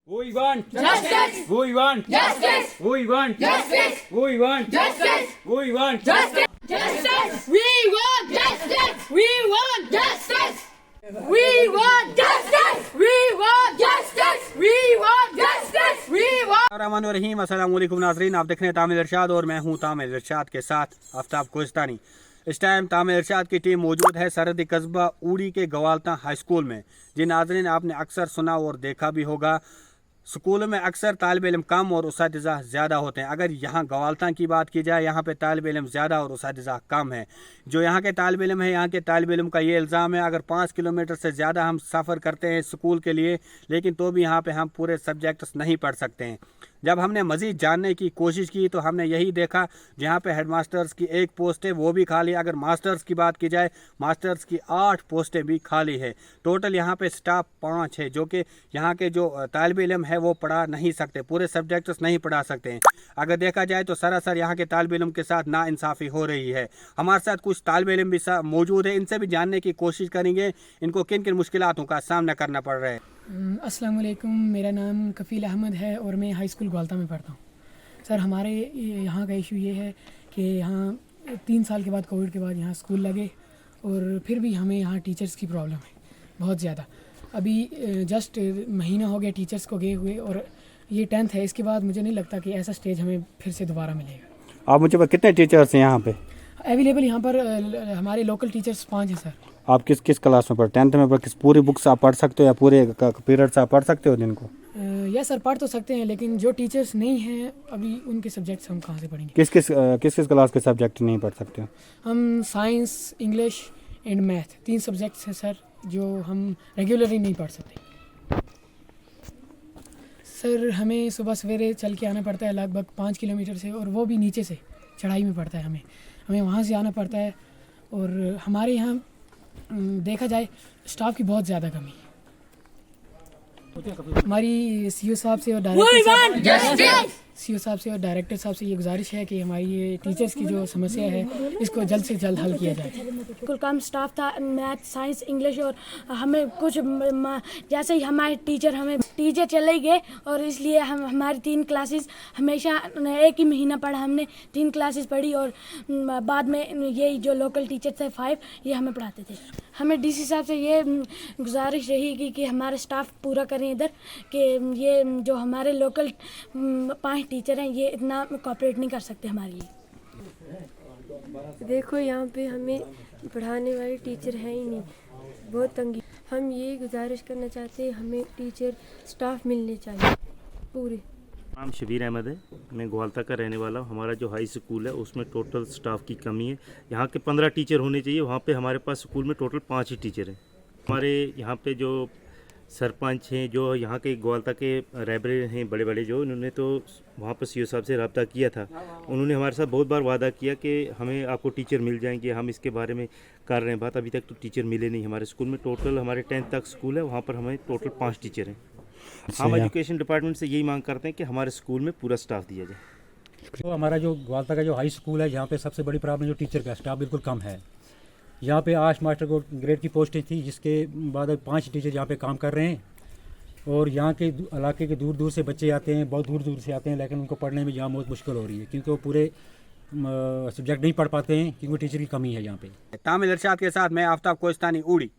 We want justice. We want Justice. We want Justice. We want Justice. We want Justice. Justice. We want justice. We want justice. We want justice. We want justice. We want justice. We want. रहीम अस्सलाम वालेकुम नाज़रीन, आप देख रहे हैं तामिल इरशाद और मैं हूं तामिल इरशाद के साथ आफ्ताब कोहिस्तानी। इस टाइम तामिल इरशाद की टीम मौजूद है सरहदी कस्बा ऊड़ी के गवालता हाई स्कूल में। जी नाज़रीन, आपने अक्सर सुना और देखा भी होगा, स्कूलों में अक्सर तालिब इल्म कम और उसातिज़ा ज़्यादा होते हैं। अगर यहाँ गवालता की बात की जाए, यहाँ पे तालिब इल्म ज़्यादा और उसातिज़ा कम है। जो यहाँ के तालिब इल्म है, यहाँ के तालिब इल्म का ये इल्ज़ाम है, अगर 5 किलोमीटर से ज़्यादा हम सफ़र करते हैं स्कूल के लिए, लेकिन तो भी यहाँ पे हम पूरे सब्जेक्ट्स नहीं पढ़ सकते हैं। जब हमने मज़ीद जानने की कोशिश की तो हमने यही देखा, जहाँ पे हेडमास्टर्स की एक पोस्ट है वो भी खाली। अगर मास्टर्स की बात की जाए, मास्टर्स की 8 पोस्टें भी खाली है। टोटल यहाँ पे स्टाफ 5 है, जो कि यहाँ के जो तालिब इल्म है वो पढ़ा नहीं सकते, पूरे सब्जेक्ट्स नहीं पढ़ा सकते हैं। अगर देखा जाए तो सरासर यहाँ के तालिब इल्म के साथ नाइंसाफ़ी हो रही है। हमारे साथ कुछ तालिब इल्म भी मौजूद है, इनसे भी जानने की कोशिश करेंगे इनको किन किन मुश्किलातों का सामना करना पड़ रहा है। अस्सलाम वालेकुम, मेरा नाम कफ़ील अहमद है और मैं हाई स्कूल ग्वालता में पढ़ता हूँ। सर, हमारे यहाँ का इशू ये है कि यहाँ 3 साल के बाद, कोविड के बाद यहाँ स्कूल लगे और फिर भी हमें यहाँ टीचर्स की प्रॉब्लम है बहुत ज़्यादा। अभी जस्ट महीना हो गया टीचर्स को गए हुए और ये 10th है। इसके बाद मुझे नहीं लगता कि ऐसा स्टेज हमें फिर से दोबारा मिलेगा। आप मुझे कितने टीचर्स हैं यहाँ पे अवेलेबल? यहाँ पर हमारे लोकल टीचर्स 5 हैं सर। आप किस किस क्लास में पढ़ 10th में किस पूरी बुक्स आप पढ़ सकते हो या पूरे पीरियड्स आप पढ़ सकते हो दिन को? या सर, पढ़ तो सकते हैं, लेकिन जो टीचर्स नहीं हैं अभी उनके सब्जेक्ट्स हम कहाँ से पढ़ेंगे? किस किस क्लास के सब्जेक्ट नहीं पढ़ सकते हो? हम science, English and math 3 subjects हैं सर, जो हम रेगुलरली नहीं पढ़ सकते। सर, हमें सुबह सवेरे चल के आना पड़ता है लगभग 5 किलोमीटर से, और वो भी नीचे से चढ़ाई में पड़ता है। हमें वहाँ से आना पड़ता है। और हमारे यहाँ देखा जाए स्टाफ की बहुत ज़्यादा कमी है। हमारी सीईओ साहब से और डायरेक्टर साहब से ये गुजारिश है कि हमारी ये टीचर्स की जो समस्या है इसको जल्द से जल्द हल किया जाए। बिल्कुल कम स्टाफ था, मैथ, साइंस, इंग्लिश, और हमें कुछ जैसे ही हमारे टीचर चले गए और इसलिए हमारी 3 क्लासेस हमेशा एक ही महीना पढ़ा, हमने 3 क्लासेस पढ़ी और बाद में ये जो लोकल टीचर थे 5, ये हमें पढ़ाते थे। हमें डीसी साहब से ये गुजारिश रहेगी कि हमारे स्टाफ पूरा करें इधर, कि ये जो हमारे लोकल 5 टीचर हैं ये इतना कोऑपरेट नहीं कर सकते हमारे लिए। देखो, यहाँ पे हमें पढ़ाने वाले टीचर हैं ही नहीं, बहुत तंगी। हम ये गुजारिश करना चाहते हैं, हमें टीचर स्टाफ मिलने चाहिए पूरे। नाम शबीर अहमद है, मैं ग्वालता का रहने वाला हूँ। हमारा जो हाई स्कूल है उसमें टोटल स्टाफ की कमी है। यहाँ के 15 टीचर होने चाहिए, वहाँ पे हमारे पास स्कूल में टोटल 5 ही टीचर हैं। हमारे यहाँ पे जो सरपंच हैं, जो यहाँ के ग्वालता के रहबरे हैं बड़े बड़े, जो उन्होंने तो वहाँ पर सीईओ साहब से रब्ता किया था। उन्होंने हमारे साथ बहुत बार वादा किया कि हमें आपको टीचर मिल जाएंगे, हम इसके बारे में कर रहे हैं बात। अभी तक तो टीचर मिले नहीं हमारे स्कूल में। टोटल हमारे 10th तक स्कूल है, वहाँ पर हमें टोटल 5 टीचर हैं। हम एजुकेशन डिपार्टमेंट से यही मांग करते हैं कि हमारे स्कूल में पूरा स्टाफ दिया जाए। तो हमारा जो ग्वालता का जो हाई स्कूल है, यहाँ पे सबसे बड़ी प्रॉब्लम जो टीचर का स्टाफ बिल्कुल कम है। यहाँ पे 8 मास्टर को ग्रेड की पोस्टें थी, जिसके बाद 5 टीचर यहाँ पे काम कर रहे हैं। और यहाँ के इलाके के दूर दूर से बच्चे आते हैं, बहुत दूर दूर से आते हैं, लेकिन उनको पढ़ने में यहाँ बहुत मुश्किल हो रही है, क्योंकि वो पूरे सब्जेक्ट नहीं पढ़ पाते हैं, क्योंकि टीचर की कमी है यहाँ पे। तामिल इरशाद के साथ मैं आफ्ताब कोहिस्तानी ऊड़ी।